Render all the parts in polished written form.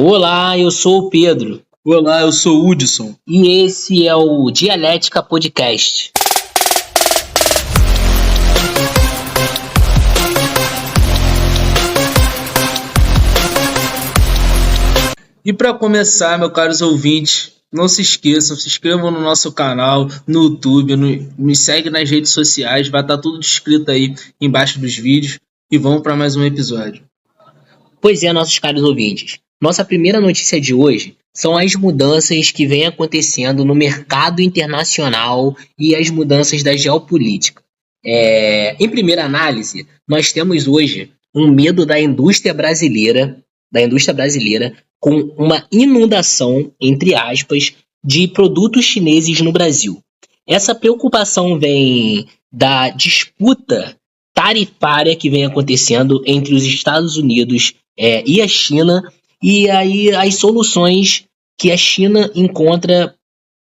Olá, eu sou o Pedro Olá, eu sou o Hudson. e esse é o Dialética Podcast. E para começar, meus caros ouvintes, não se esqueçam, se inscrevam no nosso canal, no YouTube, me segue nas redes sociais, vai estar tudo descrito aí embaixo dos vídeos. E vamos para mais um episódio. Pois é, nossos caros ouvintes, nossa primeira notícia de hoje são as mudanças que vêm acontecendo no mercado internacional e as mudanças da geopolítica. Em primeira análise, nós temos hoje um medo da indústria brasileira com uma inundação, entre aspas, de produtos chineses no Brasil. Essa preocupação vem da disputa tarifária que vem acontecendo entre os Estados Unidos e a China, e aí as soluções que a China encontra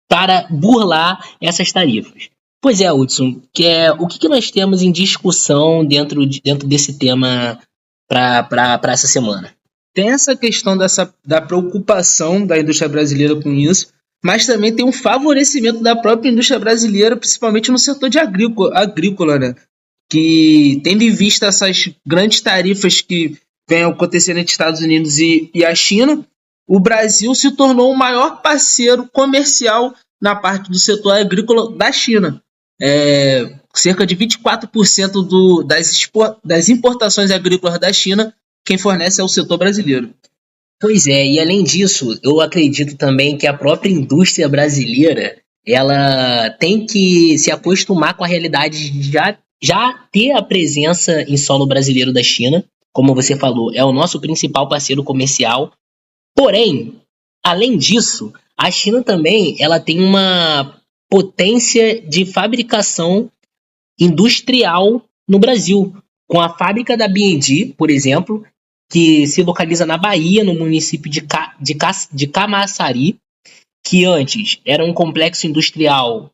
para burlar essas tarifas. Pois é, Hudson, o que nós temos em discussão dentro desse tema para essa semana? Tem essa questão da preocupação da indústria brasileira com isso, mas também tem um favorecimento da própria indústria brasileira, principalmente no setor de agrícola, né? Que, tendo em vista essas grandes tarifas que vêm acontecendo entre Estados Unidos e a China, o Brasil se tornou o maior parceiro comercial na parte do setor agrícola da China. Cerca de 24% das importações agrícolas da China, quem fornece é o setor brasileiro. Pois é, e além disso, eu acredito também que a própria indústria brasileira ela tem que se acostumar com a realidade de já ter a presença em solo brasileiro da China. Como você falou, é o nosso principal parceiro comercial. Porém, além disso, a China também ela tem uma potência de fabricação industrial no Brasil, com a fábrica da B&G, por exemplo, que se localiza na Bahia, no município de Camaçari, que antes era um complexo industrial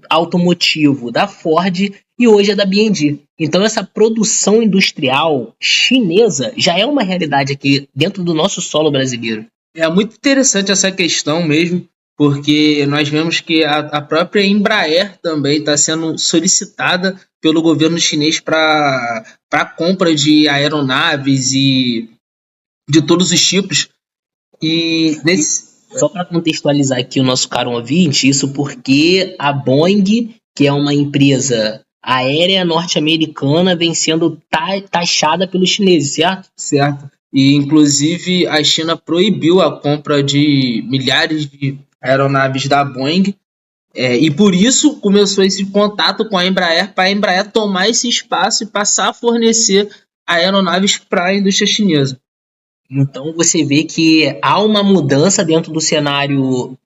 automotivo da Ford e hoje é da B&G. Então essa produção industrial chinesa já é uma realidade aqui dentro do nosso solo brasileiro. É muito interessante essa questão mesmo, porque nós vemos que a própria Embraer também está sendo solicitada pelo governo chinês para a compra de aeronaves e de todos os tipos. Só para contextualizar aqui o nosso caro ouvinte, isso porque a Boeing, que é uma empresa aérea norte-americana, vem sendo taxada pelos chineses, certo? Certo. E, inclusive, a China proibiu a compra de milhares de aeronaves da Boeing. E por isso começou esse contato com a Embraer, para a Embraer tomar esse espaço e passar a fornecer aeronaves para a indústria chinesa. Então você vê que há uma mudança dentro do cenário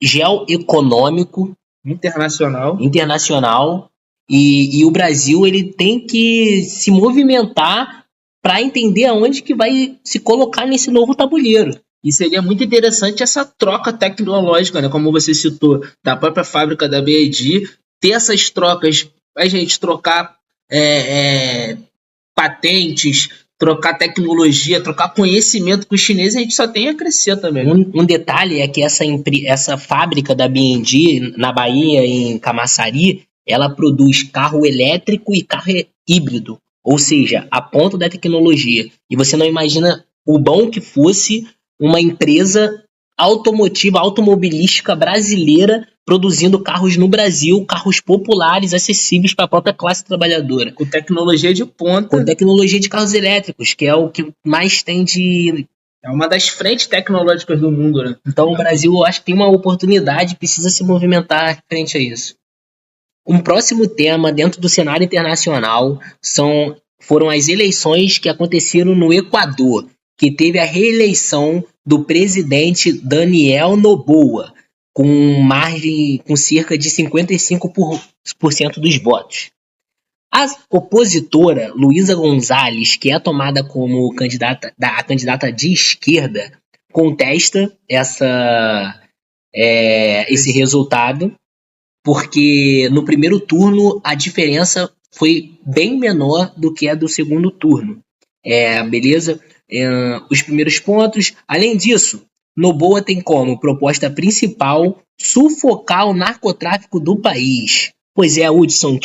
geoeconômico internacional e o Brasil ele tem que se movimentar para entender aonde que vai se colocar nesse novo tabuleiro. E seria muito interessante essa troca tecnológica, né? Como você citou, da própria fábrica da B&G, ter essas trocas, a gente trocar patentes, trocar tecnologia, trocar conhecimento com os chineses, a gente só tem a crescer também. Um detalhe é que essa fábrica da B&G na Bahia, em Camaçari, ela produz carro elétrico e carro híbrido, ou seja, a ponta da tecnologia. E você não imagina o bom que fosse uma empresa automobilística brasileira produzindo carros no Brasil, carros populares, acessíveis para a própria classe trabalhadora. Com tecnologia de ponta. Com tecnologia de carros elétricos, que é o que mais tem de... É uma das frentes tecnológicas do mundo, né? Então o Brasil, eu acho que tem uma oportunidade, precisa se movimentar frente a isso. Um próximo tema dentro do cenário internacional foram as eleições que aconteceram no Equador, que teve a reeleição do presidente Daniel Noboa, com cerca de 55% dos votos. A opositora Luísa Gonzalez, que é tomada como a candidata de esquerda, contesta esse resultado, porque no primeiro turno a diferença foi bem menor do que a do segundo turno. Beleza? os primeiros pontos. Além disso, Noboa tem como proposta principal sufocar o narcotráfico do país. Pois é, Hudson,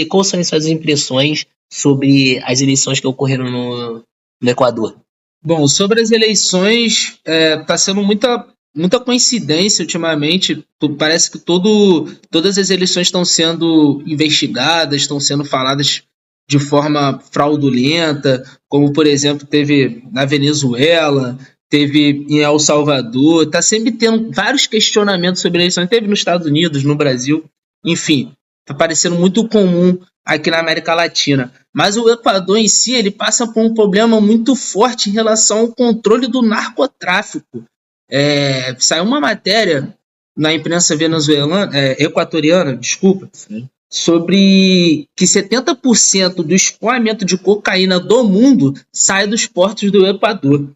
quais são as suas impressões sobre as eleições que ocorreram no Equador? Bom, sobre as eleições, tá sendo muita coincidência ultimamente. Parece que todas as eleições estão sendo investigadas, estão sendo faladas de forma fraudulenta, como por exemplo teve na Venezuela, teve em El Salvador, está sempre tendo vários questionamentos sobre eleições, teve nos Estados Unidos, no Brasil, enfim, está parecendo muito comum aqui na América Latina. Mas o Equador em si, ele passa por um problema muito forte em relação ao controle do narcotráfico. Saiu uma matéria na imprensa equatoriana, desculpa, Sim. sobre que 70% do escoamento de cocaína do mundo sai dos portos do Equador.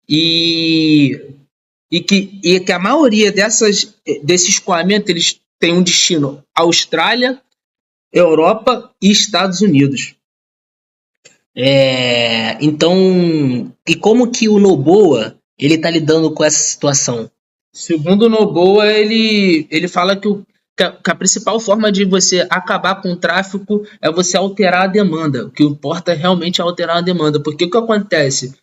E que a maioria desse escoamento eles têm um destino Austrália, Europa e Estados Unidos. Então, e como que o Noboa ele está lidando com essa situação? Segundo o Noboa, ele fala que a principal forma de você acabar com o tráfico é você alterar a demanda. O que importa realmente é alterar a demanda. Porque o que acontece?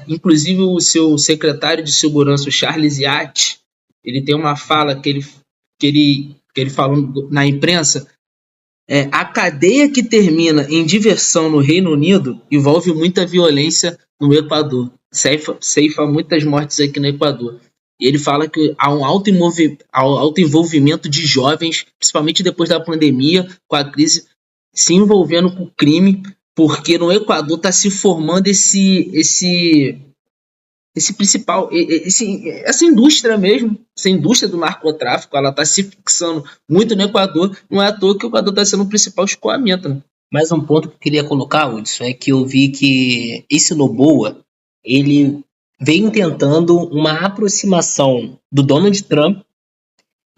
Inclusive o seu secretário de segurança, o Charles Yacht, ele tem uma fala que ele falou na imprensa. A cadeia que termina em diversão no Reino Unido envolve muita violência no Equador. Ceifa muitas mortes aqui no Equador. E ele fala que há um alto envolvimento de jovens, principalmente depois da pandemia, com a crise, se envolvendo com o crime, porque no Equador está se formando essa indústria mesmo, essa indústria do narcotráfico, ela está se fixando muito no Equador, não é à toa que o Equador está sendo o principal escoamento, né? Mais um ponto que eu queria colocar, Hudson, é que eu vi que esse Noboa, ele vem tentando uma aproximação do Donald Trump,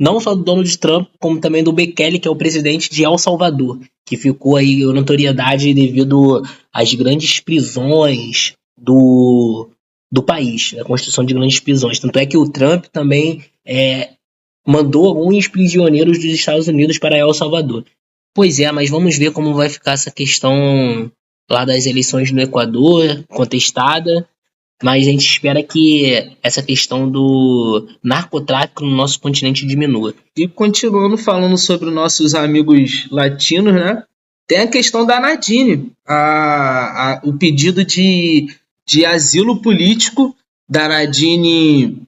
não só do Donald Trump, como também do Bukele, que é o presidente de El Salvador, que ficou aí em notoriedade devido às grandes prisões do país, a construção de grandes prisões. Tanto é que o Trump também mandou alguns prisioneiros dos Estados Unidos para El Salvador. Pois é, mas vamos ver como vai ficar essa questão lá das eleições no Equador, contestada. Mas a gente espera que essa questão do narcotráfico no nosso continente diminua. E continuando falando sobre os nossos amigos latinos, né? Tem a questão da Nadine, o pedido de asilo político da Nadine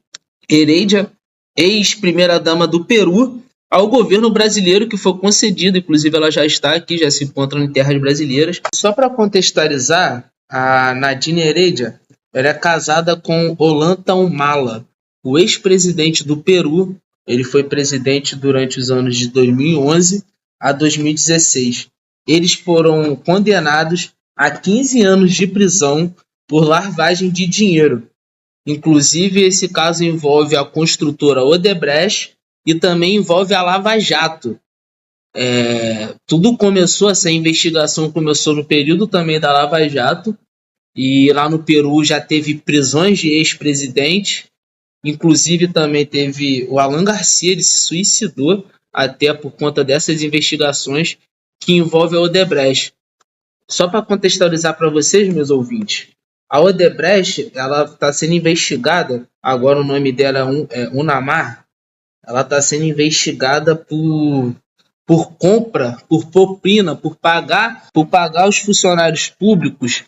Heredia, ex-primeira-dama do Peru, ao governo brasileiro, que foi concedido. Inclusive ela já está aqui, já se encontra em terras brasileiras. Só para contextualizar, a Nadine Heredia, ela é casada com Ollanta Humala, o ex-presidente do Peru. Ele foi presidente durante os anos de 2011 a 2016. Eles foram condenados a 15 anos de prisão por lavagem de dinheiro. Inclusive, esse caso envolve a construtora Odebrecht e também envolve a Lava Jato. Essa investigação começou no período também da Lava Jato, e lá no Peru já teve prisões de ex-presidentes. Inclusive também teve o Alan Garcia, ele se suicidou até por conta dessas investigações que envolvem a Odebrecht. Só para contextualizar para vocês, meus ouvintes, a Odebrecht, ela está sendo investigada, agora o nome dela é Unamar, ela está sendo investigada por compra, por propina, por pagar os funcionários públicos,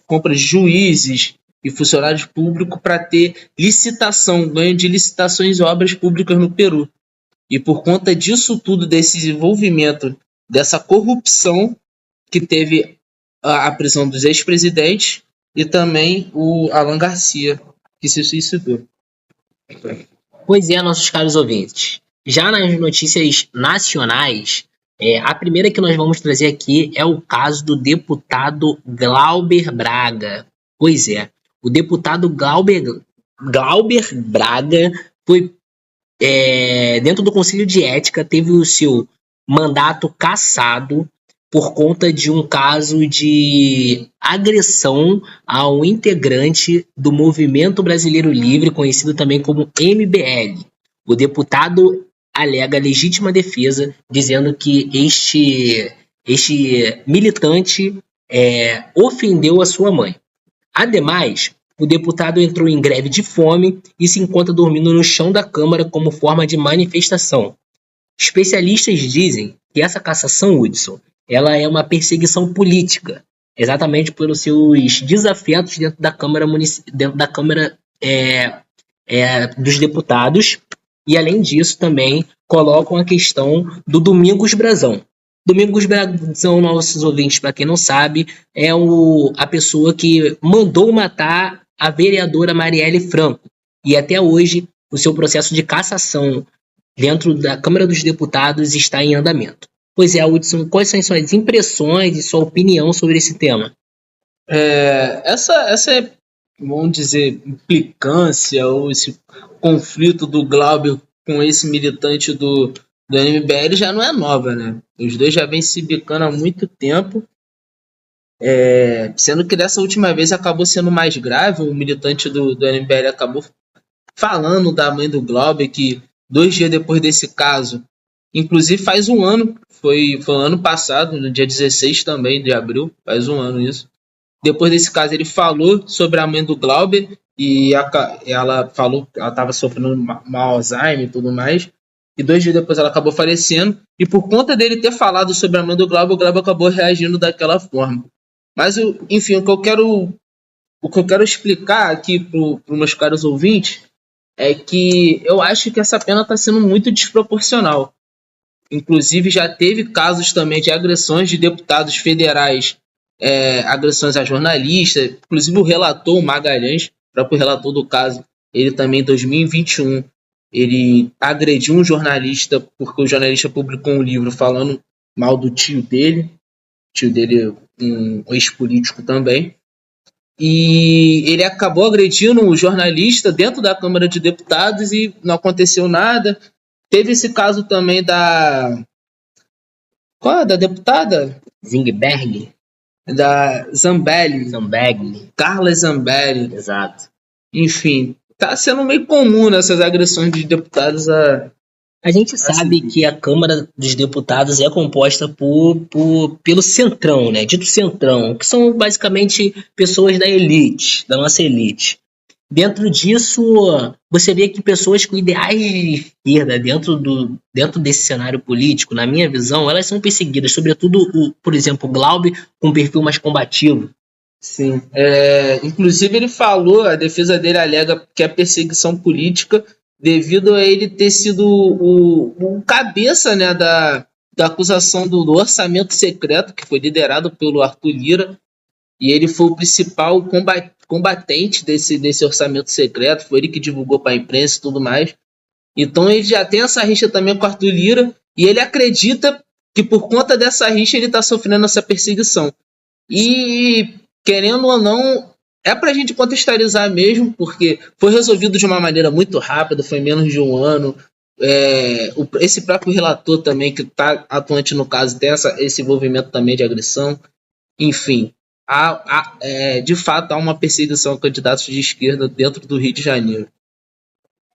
compra de juízes e funcionários públicos para ter licitação, ganho de licitações e obras públicas no Peru. E por conta disso tudo, desse desenvolvimento, dessa corrupção, que teve a prisão dos ex-presidentes e também o Alan Garcia, que se suicidou. Pois é, nossos caros ouvintes. Já nas notícias nacionais, a primeira que nós vamos trazer aqui é o caso do deputado Glauber Braga. Pois é, o deputado Glauber Braga foi, dentro do Conselho de Ética, teve o seu mandato cassado por conta de um caso de agressão ao integrante do Movimento Brasileiro Livre, conhecido também como MBL. O deputado alega legítima defesa, dizendo que este militante ofendeu a sua mãe. Ademais, o deputado entrou em greve de fome e se encontra dormindo no chão da Câmara como forma de manifestação. Especialistas dizem que essa cassação, Hudson, ela é uma perseguição política, exatamente pelos seus desafetos dentro da Câmara, dos deputados, e além disso também colocam a questão do Domingos Brazão. Domingos Brazão, nossos ouvintes, para quem não sabe, é a pessoa que mandou matar a vereadora Marielle Franco, e até hoje o seu processo de cassação dentro da Câmara dos Deputados está em andamento. Pois é, Hudson, quais são suas impressões e sua opinião sobre esse tema? Essa vamos dizer, implicância ou esse conflito do Glauber com esse militante do MBL já não é nova, né? Os dois já vêm se bicando há muito tempo, sendo que dessa última vez acabou sendo mais grave. O militante do MBL acabou falando da mãe do Glauber, que 2 dias depois desse caso, inclusive faz um ano, foi no ano passado, no dia 16 também de abril, faz um ano isso. Depois desse caso ele falou sobre a mãe do Glauber e ela falou que ela estava sofrendo mal Alzheimer e tudo mais. E 2 dias depois ela acabou falecendo. E por conta dele ter falado sobre a mãe do Glauber, o Glauber acabou reagindo daquela forma. Mas, enfim, o que eu quero explicar aqui para os meus caros ouvintes é que eu acho que essa pena está sendo muito desproporcional. Inclusive, já teve casos também de agressões de deputados federais, agressões a jornalistas. Inclusive, o relator, o Magalhães, o próprio relator do caso, ele também, em 2021, ele agrediu um jornalista porque o jornalista publicou um livro falando mal do tio dele, um ex-político também. E ele acabou agredindo o jornalista dentro da Câmara de Deputados e não aconteceu nada. Teve esse caso também qual é da deputada? Zingberg? Da Zambelli. Carla Zambelli. Exato. Enfim, tá sendo meio comum nessas agressões de deputados A gente sabe que a Câmara dos Deputados é composta pelo centrão, né? Dito centrão, que são basicamente pessoas da elite, da nossa elite. Dentro disso, você vê que pessoas com ideais de esquerda dentro desse cenário político, na minha visão, elas são perseguidas, sobretudo, por exemplo, o Glauber, com um perfil mais combativo. Sim, inclusive ele falou, a defesa dele alega que é perseguição política devido a ele ter sido o cabeça, né, da acusação do orçamento secreto, que foi liderado pelo Arthur Lira, e ele foi o principal combatente desse orçamento secreto, foi ele que divulgou para a imprensa e tudo mais. Então ele já tem essa rixa também com o Arthur Lira, e ele acredita que por conta dessa rixa ele está sofrendo essa perseguição. E, querendo ou não, é pra gente contextualizar mesmo, porque foi resolvido de uma maneira muito rápida, foi menos de um ano. Esse próprio relator também, que está atuante no caso, tem esse envolvimento também de agressão. Enfim, de fato há uma perseguição a candidatos de esquerda dentro do Rio de Janeiro.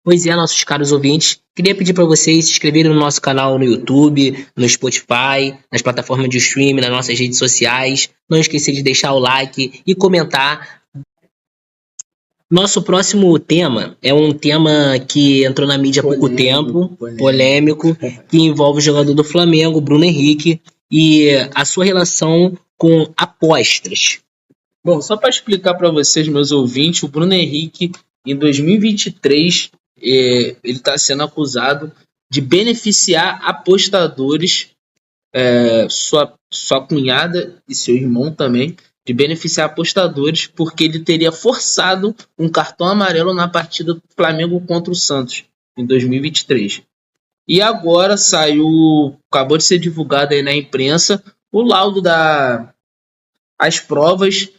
Pois é, nossos caros ouvintes, queria pedir para vocês se inscreverem no nosso canal no YouTube, no Spotify, nas plataformas de streaming, nas nossas redes sociais. Não esqueça de deixar o like e comentar. Nosso próximo tema é um tema que entrou na mídia há pouco tempo, polêmico, que envolve o jogador do Flamengo, Bruno Henrique, e a sua relação com apostas. Bom, só para explicar para vocês, meus ouvintes, o Bruno Henrique, em 2023, ele está sendo acusado de beneficiar apostadores, sua cunhada e seu irmão também, de beneficiar apostadores porque ele teria forçado um cartão amarelo na partida do Flamengo contra o Santos em 2023. E agora acabou de ser divulgado aí na imprensa o laudo as provas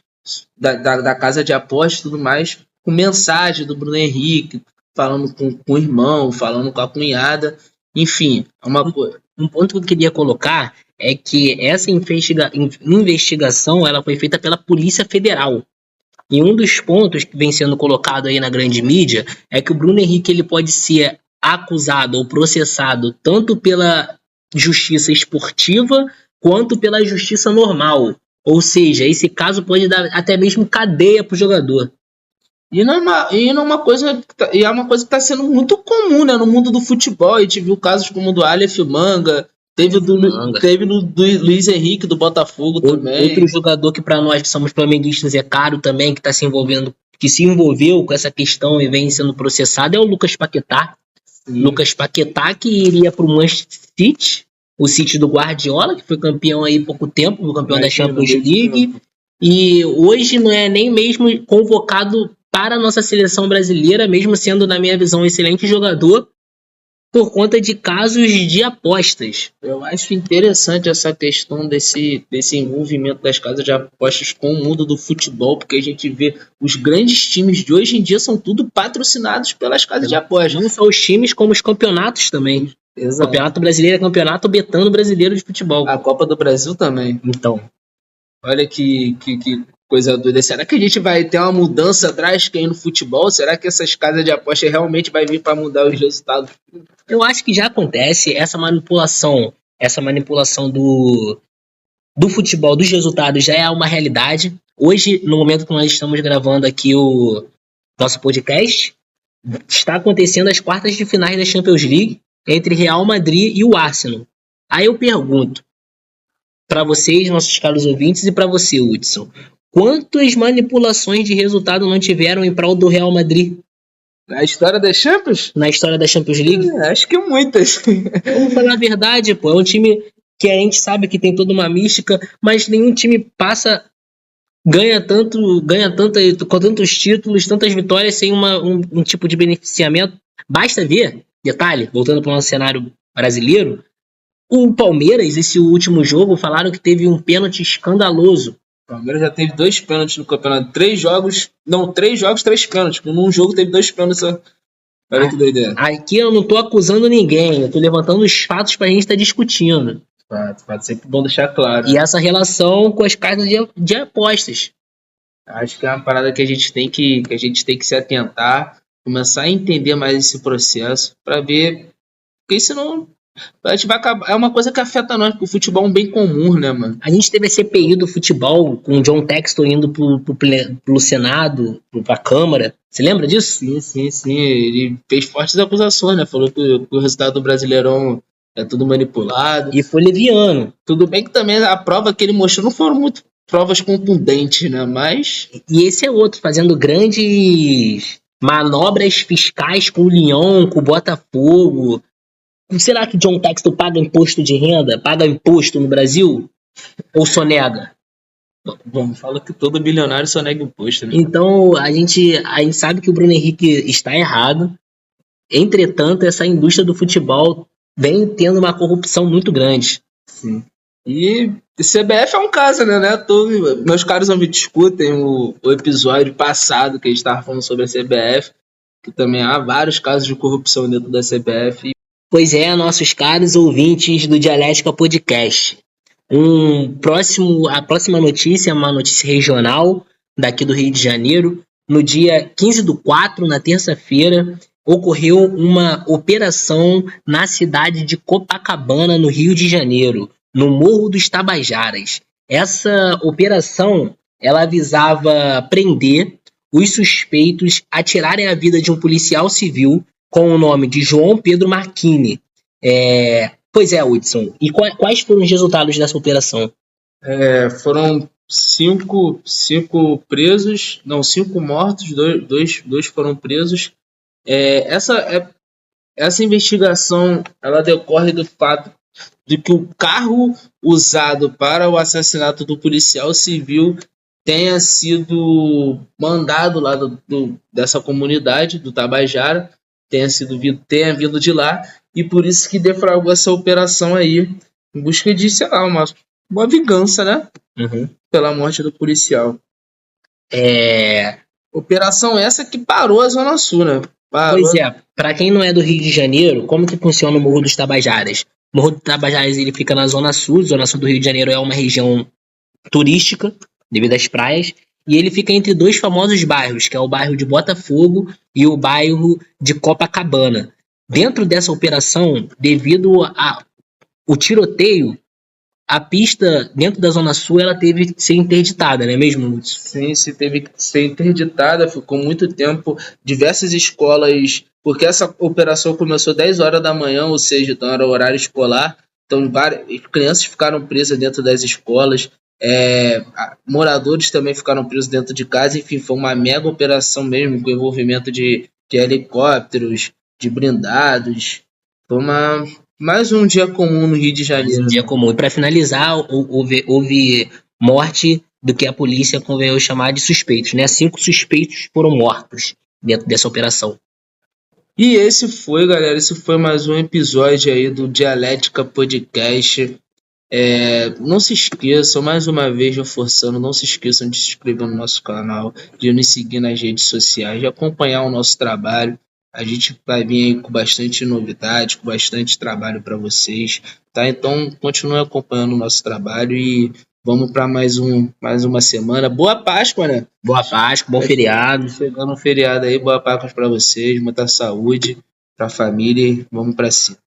da casa de apostas e tudo mais, com mensagem do Bruno Henrique, falando com o irmão, falando com a cunhada, enfim, é uma coisa. Um ponto que eu queria colocar é que essa investigação ela foi feita pela Polícia Federal. E um dos pontos que vem sendo colocado aí na grande mídia é que o Bruno Henrique ele pode ser acusado ou processado tanto pela justiça esportiva quanto pela justiça normal. Ou seja, esse caso pode dar até mesmo cadeia para o jogador. E é uma coisa que está sendo muito comum, né, no mundo do futebol. A gente viu casos como o do Aleph Manga, teve do Luiz Henrique do Botafogo também. Outro jogador que para nós que somos flamenguistas é caro também, que se envolveu com essa questão e vem sendo processado é o Lucas Paquetá. Sim. Lucas Paquetá que iria para o Manchester City, o City do Guardiola, que foi campeão aí há pouco tempo, campeão da Champions League, e hoje não é nem mesmo convocado para a nossa seleção brasileira, mesmo sendo, na minha visão, um excelente jogador, por conta de casos de apostas. Eu acho interessante essa questão desse envolvimento das casas de apostas com o mundo do futebol, porque a gente vê os grandes times de hoje em dia são tudo patrocinados pelas casas de apostas. Não só os times, como os campeonatos também. Exato. Campeonato Brasileiro é campeonato betano brasileiro de futebol. A Copa do Brasil também. Então. Olha que coisa doida. Será que a gente vai ter uma mudança drástica aí no futebol? Será que essas casas de aposta realmente vai vir para mudar os resultados? Eu acho que já acontece essa manipulação do futebol, dos resultados, já é uma realidade. Hoje, no momento que nós estamos gravando aqui o nosso podcast, está acontecendo as quartas de finais da Champions League entre Real Madrid e o Arsenal. Aí eu pergunto para vocês, nossos caros ouvintes, e para você, Hudson, quantas manipulações de resultado não tiveram em prol do Real Madrid? Na história da Champions? Na história da Champions League? Acho que muitas. Vamos falar a verdade, pô. É um time que a gente sabe que tem toda uma mística, mas nenhum time ganha com tantos títulos, tantas vitórias sem um tipo de beneficiamento. Basta ver, detalhe, voltando para o nosso cenário brasileiro, o Palmeiras, esse último jogo, falaram que teve um pênalti escandaloso. O Palmeiras já teve 2 pênaltis no campeonato. 3 jogos, 3 pênaltis. Num jogo teve 2 pênaltis. Olha que doideira. Aqui eu não tô acusando ninguém, eu tô levantando os fatos pra gente estar discutindo. Fato, sempre bom deixar claro. E essa relação com as casas de apostas. Acho que é uma parada que a gente tem que se atentar, começar a entender mais esse processo, pra ver. Porque senão a gente vai acabar. É uma coisa que afeta nós, porque o futebol é um bem comum, né, mano? A gente teve a CPI do futebol com o John Textor indo pro Senado, pra Câmara. Você lembra disso? Sim. Ele fez fortes acusações, né? Falou que o resultado do Brasileirão é tudo manipulado. E foi leviano. Tudo bem que também a prova que ele mostrou não foram muito provas contundentes, né? Mas. E esse é outro, fazendo grandes manobras fiscais com o Lyon, com o Botafogo. Será que John Textor paga imposto de renda? Paga imposto no Brasil? Ou sonega? Bom, fala que todo bilionário sonega imposto, né? Então, a gente sabe que o Bruno Henrique está errado. Entretanto, essa indústria do futebol vem tendo uma corrupção muito grande. Sim. E CBF é um caso, né? Meus caros não me discutem o episódio passado que a gente estava falando sobre a CBF, que também há vários casos de corrupção dentro da CBF. Pois é, nossos caros ouvintes do Dialética Podcast. A próxima notícia é uma notícia regional daqui do Rio de Janeiro. No dia 15/4, na terça-feira, ocorreu uma operação na cidade de Copacabana, no Rio de Janeiro, no Morro dos Tabajaras. Essa operação ela visava prender os suspeitos a tirarem a vida de um policial civil com o nome de João Pedro Marchini. Pois é, Hudson. E quais foram os resultados dessa operação? Foram 5 presos, não, 5 mortos, dois foram presos. Essa investigação ela decorre do fato de que o carro usado para o assassinato do policial civil tenha sido mandado lá dessa comunidade, do Tabajara, tenha vindo de lá, e por isso que deflagrou essa operação aí, em busca de, sei lá, uma vingança, né? Uhum. Pela morte do policial. Operação essa que parou a Zona Sul, né? Pois é, para quem não é do Rio de Janeiro, como que funciona o Morro dos Tabajaras? Morro do Tabajás ele fica na Zona Sul. Zona Sul do Rio de Janeiro é uma região turística, devido às praias. E ele fica entre dois famosos bairros, que é o bairro de Botafogo e o bairro de Copacabana. Dentro dessa operação, devido ao tiroteio, a pista dentro da Zona Sul ela teve que ser interditada, não é mesmo, Lúcio? Sim, se teve que ser interditada, ficou muito tempo, diversas escolas, porque essa operação começou 10 horas da manhã, ou seja, então era horário escolar, então várias crianças ficaram presas dentro das escolas, moradores também ficaram presos dentro de casa, enfim, foi uma mega operação mesmo, com envolvimento de helicópteros, de blindados, foi mais um dia comum no Rio de Janeiro. Um dia comum. E para finalizar, houve morte do que a polícia convenhou chamar de suspeitos, né? 5 suspeitos foram mortos dentro dessa operação. E esse foi, galera, mais um episódio aí do Dialética Podcast. Não se esqueçam, mais uma vez reforçando, não se esqueçam de se inscrever no nosso canal, de nos seguir nas redes sociais, de acompanhar o nosso trabalho. A gente vai vir aí com bastante novidade, com bastante trabalho para vocês, tá? Então, continue acompanhando o nosso trabalho e vamos para mais uma semana. Boa Páscoa, né? Boa Páscoa, bom feriado. Chegando um feriado aí, boa Páscoa para vocês, muita saúde para a família e vamos para cima.